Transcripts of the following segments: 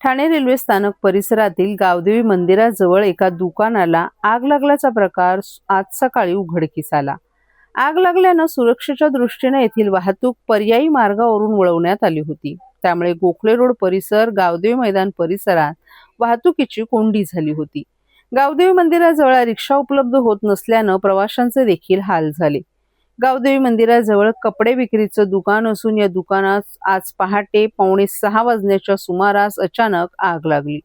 Thane railway स्थानक परिसरातील गावदेवी मंदिराजवळ एका दुकानाला आग लागल्याचा प्रकार आज सकाळी उघडकीस आला। आग लागल्यानं सुरक्षेच्या दृष्टीने येथील वाहतूक पर्यायी मार्गावरून वळवण्यात आली होती। त्यामुळे गोखले रोड परिसर, गावदेवी मैदान परिसरात वाहतुकीची कोंडी झाली होती। गावदेवी मंदिराजवळ रिक्षा उपलब्ध होत नसल्यानं प्रवाशांचे देखील हाल झाले। गावदेवी मंदिराजवळ कपडे विक्रीचं दुकान असून या दुकानात आज पहाटे 5:45 वाजण्याच्या सुमारास अचानक आग लागली।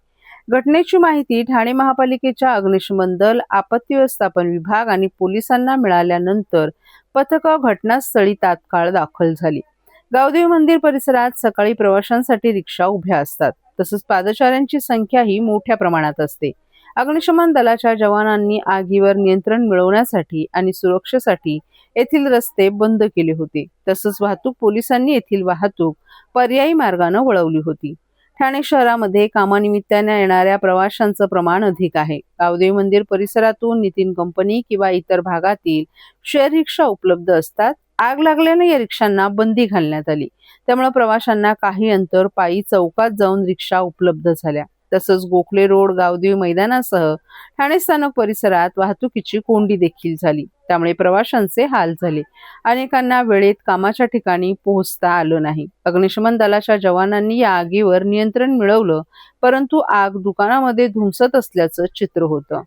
घटनेची माहिती ठाणे महापालिकेच्या अग्निशमन दल, आपत्ती व्यवस्थापन विभाग आणि पोलिसांना मिळाल्यानंतर पथकं घटनास्थळी तात्काळ दाखल झाली। गावदेवी मंदिर परिसरात सकाळी प्रवाशांसाठी रिक्षा उभ्या असतात, तसंच पादचाऱ्यांची संख्याही मोठ्या प्रमाणात असते। अग्निशमन दलाच्या जवानांनी आगीवर नियंत्रण मिळवण्यासाठी आणि सुरक्षेसाठी येथील रस्ते बंद केले होते। तसंच वाहतूक पोलिसांनी येथील वाहतूक पर्यायी मार्गाने वळवली होती। ठाणे शहरामध्ये कामानिमित्ताने येणाऱ्या प्रवाशांचं प्रमाण अधिक आहे। गावदेवी मंदिर परिसरातून नितीन कंपनी किंवा इतर भागातील शेअर रिक्षा उपलब्ध असतात। आग लागल्याने या रिक्षांना बंदी घालण्यात आली, त्यामुळे प्रवाशांना काही अंतर पायी चौकात जाऊन रिक्षा उपलब्ध झाल्या। तसंच गोखले रोड, गावदेवी मैदानासह ठाणे स्थानक परिसरात वाहतुकीची कोंडी देखील झाली, त्यामुळे प्रवाशांचे हाल झाले। अनेकांना वेळेत कामाच्या ठिकाणी पोहोचता आलं नाही। अग्निशमन दलाच्या जवानांनी या आगीवर नियंत्रण मिळवलं, परंतु आग दुकानामध्ये धुमसत असल्याचं चित्र होतं।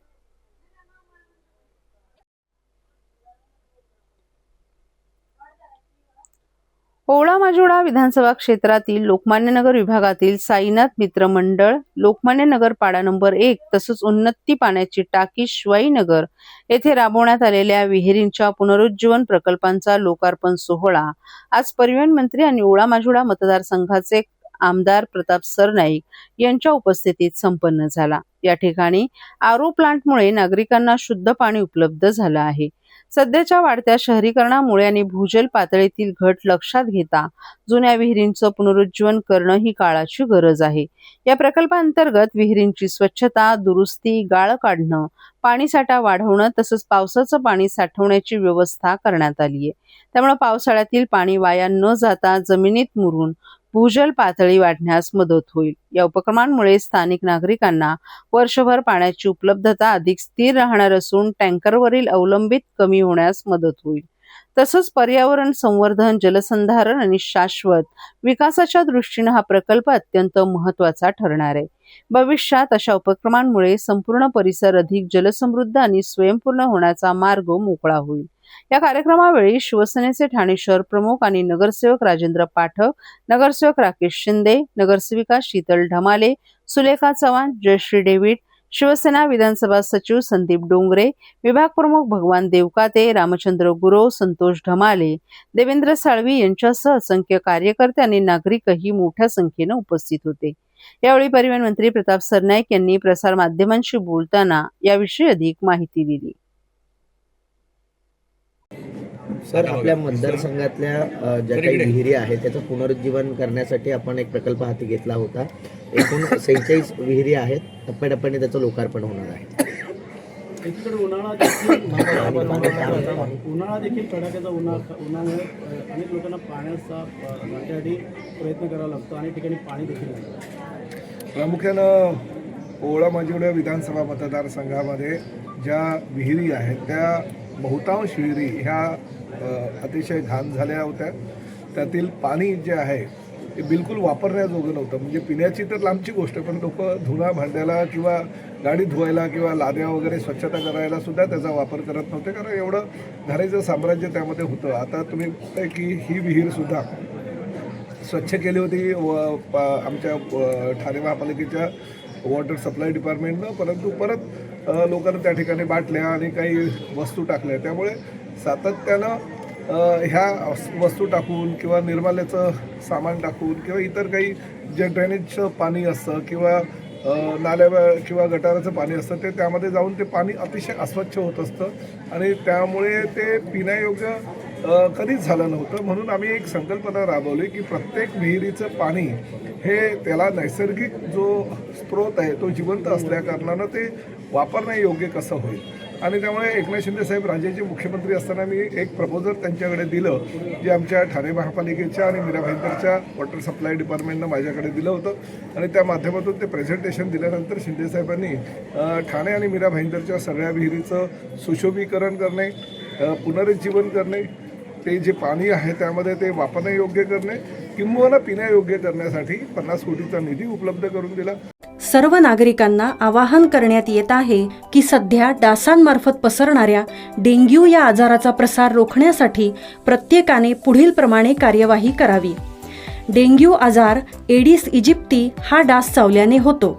ओवळा माजिवडा विधानसभा क्षेत्रातील लोकमान्य नगर विभागातील साईनाथ मित्र मंडळ, लोकमान्य नगर पाडा नंबर 1 तसंच उन्नती पाण्याची टाकी शिवाईनगर येथे राबवण्यात आलेल्या विहिरींच्या पुनरुज्जीवन प्रकल्पांचा लोकार्पण सोहळा आज परिवहन मंत्री आणि ओवळा माजिवडा मतदारसंघाचे आमदार प्रताप सरनाईक यांच्या उपस्थितीत संपन्न झाला। या ठिकाणी आरओ प्लांटमुळे नागरिकांना शुद्ध पाणी उपलब्ध झालं आहे। सध्याच्या वाढत्या शहरीकरणामुळे आणि भूजल पातळीतील घट लक्षात घेता जुन्या विहिरींचं पुनरुज्जीवन करणं ही काळाची गरज आहे। या प्रकल्पांतर्गत विहिरींची स्वच्छता, दुरुस्ती, गाळ काढणं, पाणीसाठा वाढवणं तसंच पावसाचं पाणी साठवण्याची व्यवस्था करण्यात आली आहे। त्यामुळे पावसाळ्यातील पाणी वाया न जाता जमिनीत मुरून भूजल पातळी वाढण्यास मदत होईल। या उपक्रमांमुळे स्थानिक नागरिकांना वर्षभर पाण्याची उपलब्धता अधिक स्थिर राहणार असून टँकरवरील अवलंबित कमी होण्यास मदत होईल। तसंच पर्यावरण संवर्धन, जलसंधारण आणि शाश्वत विकासाच्या दृष्टीने हा प्रकल्प अत्यंत महत्त्वाचा ठरणार आहे। भविष्यात अशा उपक्रमांमुळे संपूर्ण परिसर अधिक जलसमृद्ध आणि स्वयंपूर्ण होण्याचा मार्ग मोकळा होईल। या कार्यक्रमावेळी शिवसेनेचे ठाणे शहर प्रमुख आणि नगरसेवक राजेंद्र पाठक, नगरसेवक राकेश शिंदे, नगरसेविका शीतल ढमाले, सुलेखा चव्हाण, जयश्री डेव्हिड, शिवसेना विधानसभा सचिव संदीप डोंगरे, विभाग प्रमुख भगवान देवकाते, रामचंद्र गुरव, संतोष ढमाले, देवेंद्र साळवी यांच्यासह असंख्य कार्यकर्ते आणि नागरिकही मोठ्या संख्येने उपस्थित होते। यावेळी परिवहन मंत्री प्रताप सरनाईक यांनी प्रसार माध्यमांशी बोलताना याविषयी अधिक माहिती दिली। सर, आपल्या मतदारसंघातल्या ज्या काही विहिरी आहेत त्याचं पुनरुज्जीवन करण्यासाठी आपण एक प्रकल्प हाती घेतला होता। एकूण 46 विहिरी आहेत, टप्प्याटप्प्याने त्याचं लोकार्पण होणार आहे। एकीकडे उन्हाळा देखील कडाक्याचा उन्हामुळे अनेक लोकांना पाण्याचा वाटेसाठी प्रयत्न करावा लागतो, अनेक ठिकाणी पाणी देखील लागतं। प्रामुख्यानं ओवळा माजिवडा विधानसभा मतदारसंघामध्ये ज्या विहिरी आहेत त्या बहुतांश विहिरी ह्या अतिशय घाण झाल्या होत्या। त्यातील पाणी जे आहे ते बिलकुल वापरण्याजोगं नव्हतं। म्हणजे पिण्याची तर लांबची गोष्ट, पण लोक धुणा भांड्याला किंवा गाडी धुवायला किंवा लाद्या वगैरे स्वच्छता करायला सुद्धा त्याचा वापर करत नव्हते, कारण एवढं घाणेचं साम्राज्य त्यामध्ये होतं। आता तुम्ही बघताय की ही विहीरसुद्धा स्वच्छ केली होती आमच्या ठाणे महापालिकेच्या वॉटर सप्लाय डिपार्टमेंटनं, परंतु परत लोकांना त्या ठिकाणी बाटल्या आणि काही वस्तू टाकल्या। त्यामुळे सातत्यानं ह्या वस्तू टाकून किंवा निर्माल्याचं सामान टाकून किंवा इतर काही जे ड्रेनेजचं पाणी असतं किंवा नाल्या किंवा गटाराचं पाणी असतं ते त्यामध्ये जाऊन ते पाणी अतिशय अस्वच्छ होत असतं आणि त्यामुळे ते पिण्यायोग्य कधीच झालं नव्हतं। म्हणून आम्ही एक संकल्पना राबवली की प्रत्येक विहिरीचं पाणी हे त्याला नैसर्गिक जो स्रोत आहे तो जिवंत असल्याकारणानं ते वापरण्यायोग्य कसं होईल आणि त्यामुळे एकनाथ शिंदे साहेब राज्याचे मुख्यमंत्री असताना मी एक प्रपोजल त्यांच्याकडे दिलं, जे आमच्या ठाणे महापालिकेच्या आणि मीरा भाईंदरच्या वॉटर सप्लाय डिपार्टमेंटनं माझ्याकडे दिलं होतं आणि त्या माध्यमातून ते प्रेझेंटेशन दिल्यानंतर शिंदे साहेबांनी ठाणे आणि मीरा भाईंदरच्या सगळ्या विहिरीचं सुशोभीकरण करणे, पुनरुज्जीवन करणे, ते जे पाणी आहे त्यामध्ये ते वापरण्यायोग्य करणे किंबहुना पिण्यायोग्य करण्यासाठी 50 कोटीचा निधी उपलब्ध करून दिला. सर्व नागरिकांना आवाहन करण्यात येत आहे की सध्या डासांमार्फत पसरणाऱ्या डेंग्यू या आजाराचा प्रसार रोखण्यासाठी प्रत्येकाने पुढीलप्रमाणे कार्यवाही करावी. डेंग्यू आजार एडिस इजिप्ती हा डास चावल्याने होतो.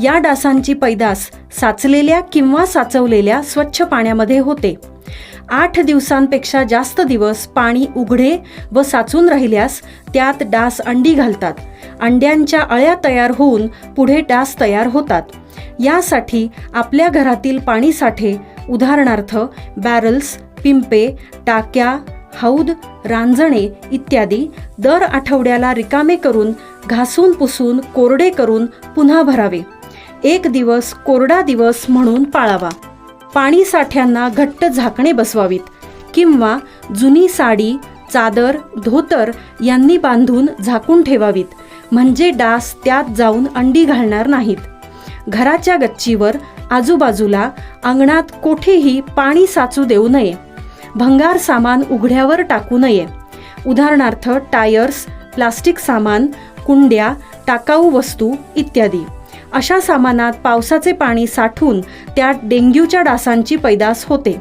या डासांची पैदास साचलेल्या किंवा साचवलेल्या स्वच्छ पाण्यामध्ये होते. 8 दिवसांपेक्षा जास्त दिवस पाणी उघडे व साचून राहिल्यास त्यात डास अंडी घालतात. अंड्यांच्या अळ्या तयार होऊन पुढे डास तयार होतात. यासाठी आपल्या घरातील पाणीसाठे उदाहरणार्थ बॅरल्स, पिंपे, टाक्या, हौद, रांजणे इत्यादी दर आठवड्याला रिकामे करून घासून पुसून कोरडे करून पुन्हा भरावे. 1 दिवस कोरडा दिवस म्हणून पाळावा. पाणी साठ्यांना घट्ट झाकणे बसवावीत किंवा जुनी साडी, चादर, धोतर यांनी बांधून झाकून ठेवावीत, म्हणजे डास त्यात जाऊन अंडी घालणार नाहीत. घराच्या गच्चीवर, आजूबाजूला, अंगणात कोठेही पाणी साचू देऊ नये. भंगार सामान उघड्यावर टाकू नये. उदाहरणार्थ टायर्स, प्लास्टिक सामान, कुंड्या, टाकाऊ वस्तू इत्यादी. अशा सामानात पावसाचे पाणी साठून त्यात डेंग्यूच्या डासांची पैदास होते.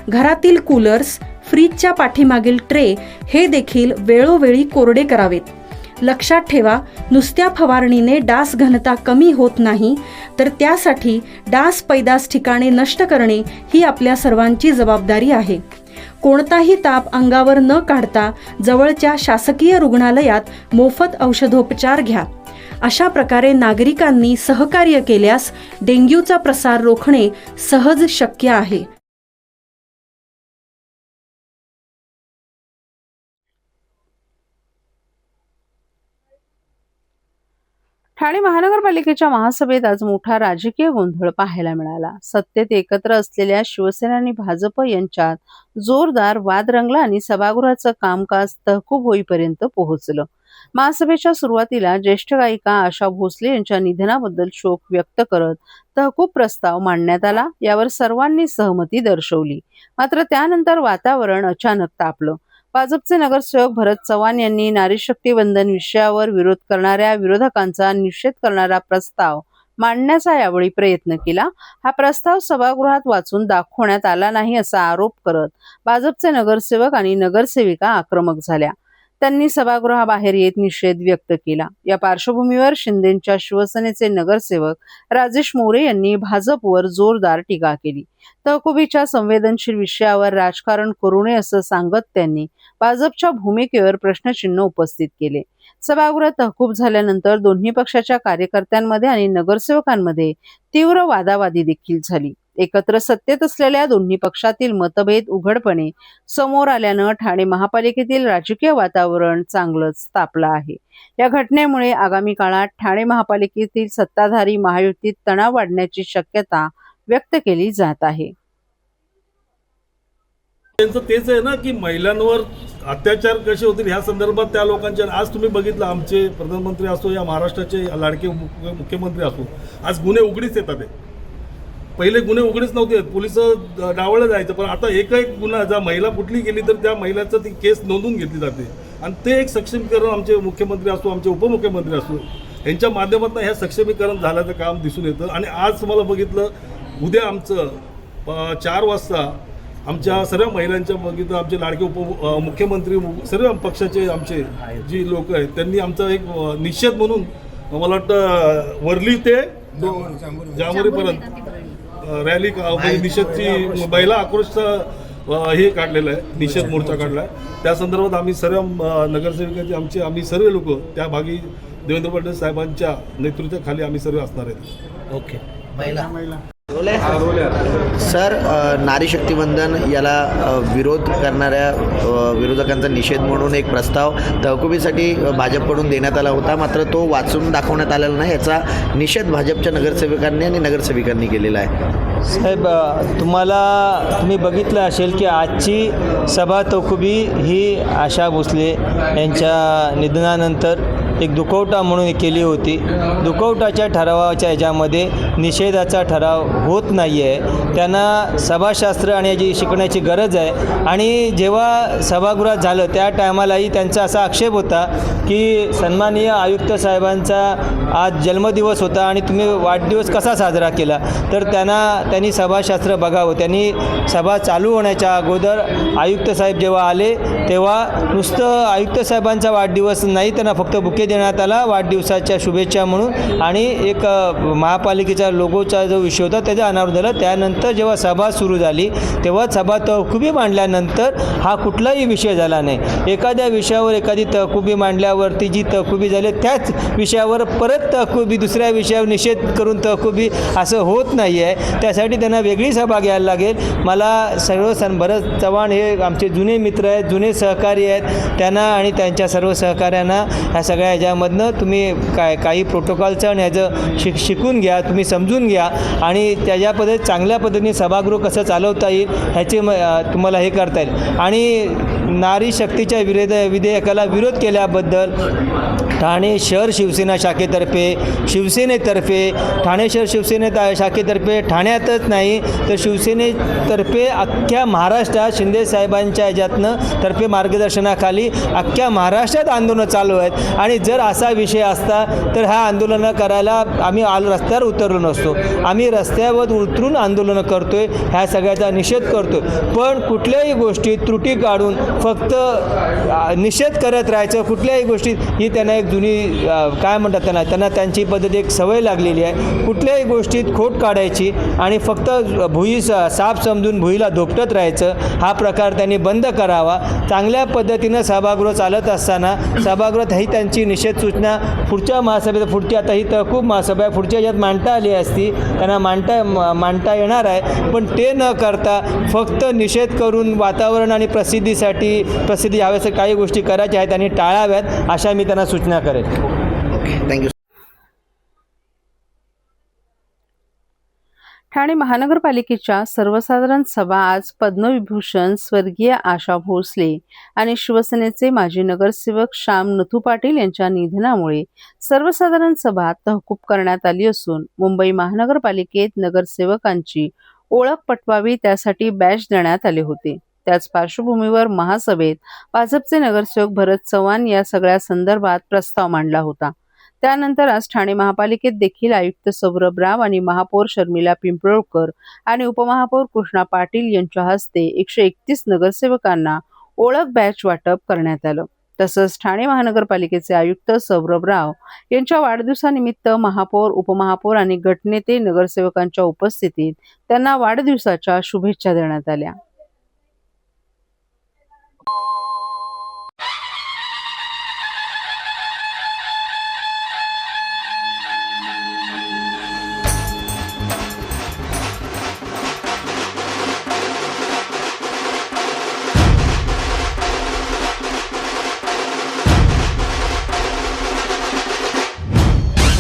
घरातील कूलर्स, फ्रीजच्या पाठीमागील ट्रे हे देखील वेळोवेळी कोरडे करावेत. लक्षात ठेवा, नुसत्या फवारणीने डास घनता कमी होत नाही, तर त्यासाठी डास पैदास ठिकाणे नष्ट करणे ही आपल्या सर्वांची जबाबदारी आहे. कोणताही ताप अंगावर न काढता जवळच्या शासकीय रुग्णालयात मोफत औषधोपचार घ्या. अशा प्रकारे नागरिकांनी सहकार्य केल्यास डेंग्यूचा प्रसार रोखणे सहज शक्य आहे. ठाणे महानगरपालिकेच्या महासभेत आज मोठा राजकीय गोंधळ पाहायला मिळाला. सत्तेत एकत्र असलेल्या शिवसेना आणि भाजप यांच्यात जोरदार वाद रंगला आणि सभागृहाचं कामकाज तहकूब होईपर्यंत पोहोचलं. महासभेच्या सुरुवातीला ज्येष्ठ गायिका आशा भोसले यांच्या निधनाबद्दल शोक व्यक्त करत तहकूब प्रस्ताव मांडण्यात आला. यावर सर्वांनी सहमती दर्शवली. मात्र त्यानंतर वातावरण अचानक तापलं. भाजपचे नगरसेवक भरत चव्हाण यांनी नारी शक्ती वंदन विषयावर विरोध करणाऱ्या विरोधकांचा निषेध करणारा प्रस्ताव मांडण्याचा यावेळी प्रयत्न केला. हा प्रस्ताव सभागृहात वाचून दाखवण्यात आला नाही असा आरोप करत भाजपचे नगरसेवक आणि नगरसेविका आक्रमक झाल्या. त्यांनी सभागृहाबाहेर येत निषेध व्यक्त केला. या पार्श्वभूमीवर शिंदेंच्या शिवसेनेचे नगरसेवक राजेश मोरे यांनी भाजपवर जोरदार टीका केली. तहकुबीच्या संवेदनशील विषयावर राजकारण करू नये असं सांगत त्यांनी भाजपच्या भूमिकेवर प्रश्नचिन्ह उपस्थित केले. सभागृह तहकूब झाल्यानंतर दोन्ही पक्षाच्या कार्यकर्त्यांमध्ये आणि नगरसेवकांमध्ये तीव्र वादावादी देखील झाली. एकत्र सत्तेत असलेल्या दोन्ही पक्षातील मतभेद उघडपणे समोर आल्यानं ठाणे महापालिकेतील राजकीय वातावरण चांगलंच तापलं आहे. या घटनेमुळे आगामी काळात ठाणे महापालिकेतील सत्ताधारी महायुतीत तणाव वाढण्याची शक्यता व्यक्त केली जात आहे. त्यांचं तेच आहे ना की महिलांवर अत्याचार कसे होतील ह्या संदर्भात त्या लोकांच्या आज तुम्ही बघितलं आमचे प्रधानमंत्री असो या महाराष्ट्राचे लाडके मुख्यमंत्री असो आज गुन्हे उघडीच येतात. पहिले गुन्हे उघडीच नव्हते, पोलिस डावळलं जायचं, पण आता एक गुन्हा जर महिला कुठली गेली तर त्या महिलाचं ती केस नोंदवून घेतली जाते. आणि ते एक सक्षमीकरण आमचे मुख्यमंत्री असो आमचे उपमुख्यमंत्री असो यांच्या माध्यमातून ह्या सक्षमीकरण झाल्याचं काम दिसून येतं. आणि आज तुम्हाला बघितलं उद्या आमचं 4 वाजता आमच्या सर्व महिलांच्या बघितलं आमचे लाडके मुख्यमंत्री सर्व पक्षाचे आमचे जी लोक आहेत त्यांनी आमचा एक निषेध म्हणून मला वाटतं वर्ली ते जांभोरीपर्यंत रॅली निषेधची महिला आक्रोशचा हे काढलेलं आहे, निषेध मोर्चा काढला आहे. त्या संदर्भात आम्ही सर्व नगरसेवकांचे आम्ही सर्व लोक त्या भागी देवेंद्र फडणवीस साहेबांच्या नेतृत्वाखाली आम्ही सर्व असणार आहेत. ओके. महिला सर, नारी शक्तीवंदन याला विरोध करणाऱ्या विरोधकांचा निषेध म्हणून एक प्रस्ताव तहकुबीसाठी भाजपकडून देण्यात आला होता, मात्र तो वाचून दाखवण्यात आलेला नाही. याचा निषेध भाजपच्या नगरसेवकांनी आणि नगरसेविकांनी केलेला आहे. साहेब, तुम्ही बघितलं असेल की आजची सभा तहकुबी ही आशा भोसले यांच्या निधनानंतर एक दुखवटा म्हणून केली होती. दुखवटाच्या ठरावाच्या ह्याच्यामध्ये निषेधाचा ठराव होत नाही आहे. त्यांना सभाशास्त्र आणि याची शिकण्याची गरज आहे. आणि जेव्हा सभागृहात झालं त्या टायमालाही त्यांचा असा आक्षेप होता की सन्माननीय आयुक्त साहेबांचा आज जन्मदिवस होता आणि तुम्ही वाढदिवस कसा साजरा केला. तर त्यांनी सभाशास्त्र बघावं. त्यांनी सभा चालू होण्याच्या अगोदर आयुक्त साहेब जेव्हा आले तेव्हा नुसतं आयुक्त साहेबांचा वाढदिवस नाही, त्यांना फक्त बुके देण्यात आला वाढदिवसाच्या शुभेच्छा म्हणून, आणि एक महापालिकेचा लोगोचा जो विषय होता त्याचं अनावरण झालं. त्यानंतर जेव्हा सभा सुरू झाली तेव्हा सभा तहकुबी मांडल्यानंतर हा कुठलाही विषय झाला नाही. एखाद्या विषयावर एखादी तहकुबी मांडल्यावरती जी तहकुबी झाली त्याच विषयावर परत तहकुबी, दुसऱ्या विषयावर निषेध करून तहकुबी असं होत नाही आहे. त्यासाठी त्यांना वेगळी सभा घ्यायला लागेल. मला सर्व भरत चव्हाण हे आमचे जुने मित्र आहेत, जुने सहकारी आहेत. त्यांना आणि त्यांच्या सर्व सहकाऱ्यांना ह्या सगळ्या ह्याच्यामधनं तुम्ही काही प्रोटोकॉलचं आणि ह्याचं शिकून घ्या, तुम्ही समजून घ्या आणि त्याच्या पद्धतीने चांगल्या पद्धतीने सभागृह कसं चालवता येईल ह्याचे तुम्हाला हे करता येईल. आणि नारी शक्तीच्या विधेयकाला विरोध केल्याबद्दल ठाणे शहर शिवसेना शाखेतर्फे, शिवसेनेतर्फे, ठाणे शहर शिवसेने शाखेतर्फे ठाण्यातच नाही तर शिवसेनेतर्फे अख्ख्या महाराष्ट्रात शिंदे साहेबांच्या ह्याच्यातनं तर्फे मार्गदर्शनाखाली अख्ख्या महाराष्ट्रात आंदोलनं चालू आहेत. आणि जर असा विषय असता तर ह्या आंदोलनं करायला आम्ही रस्त्यावर उतरलो नसतो. आम्ही रस्त्यावर उतरून आंदोलनं करतोय, ह्या सगळ्याचा निषेध करतोय. पण कुठल्याही गोष्टीत त्रुटी काढून फक्त निषेध करत राहायचं कुठल्याही गोष्टीत, ही त्यांना एक जुनी काय म्हणतात त्यांना त्यांची पद्धत एक सवय लागलेली आहे. कुठल्याही गोष्टीत खोट काढायची आणि फक्त भुई साप समजून भुईला धोपटत राहायचं, हा प्रकार त्यांनी बंद करावा. चांगल्या पद्धतीनं सभागृह चालत असताना सभागृहात ही त्यांची निषेध सूचना पुढच्या महासभेत, पुढची आता ही तहकूब महासभा आहे, पुढच्या याच्यात मांडता आली असती, त्यांना मांडता येणार आहे. पण ते न करता फक्त निषेध करून वातावरण आणि प्रसिद्धी यावेळेस काही गोष्टी करायच्या आहेत आणि टाळाव्यात, अशा मी त्यांना सूचना करेन. थँक्यू. ठाणे महानगरपालिकेच्या सर्वसाधारण सभा आज पद्मविभूषण स्वर्गीय आशा भोसले आणि शिवसेनेचे माजी नगरसेवक श्याम नथू पाटील यांच्या निधनामुळे सर्वसाधारण सभा तहकूब करण्यात आली असून मुंबई महानगरपालिकेत नगरसेवकांची ओळख पटवावी त्यासाठी बॅच देण्यात आले होते. त्याच पार्श्वभूमीवर महासभेत भाजपचे नगरसेवक भरत चव्हाण या सगळ्या संदर्भात प्रस्ताव मांडला होता. त्यानंतर आज ठाणे महापालिकेत देखील आयुक्त सौरभ राव आणि महापौर शर्मिला पिंपळकर आणि उपमहापौर कृष्णा पाटील यांच्या हस्ते 131 नगरसेवकांना ओळख बॅच वाटप करण्यात आलं. तसंच ठाणे महानगरपालिकेचे आयुक्त सौरभ राव यांच्या वाढदिवसानिमित्त महापौर, उपमहापौर आणि गटनेते नगरसेवकांच्या उपस्थितीत त्यांना वाढदिवसाच्या शुभेच्छा देण्यात आल्या.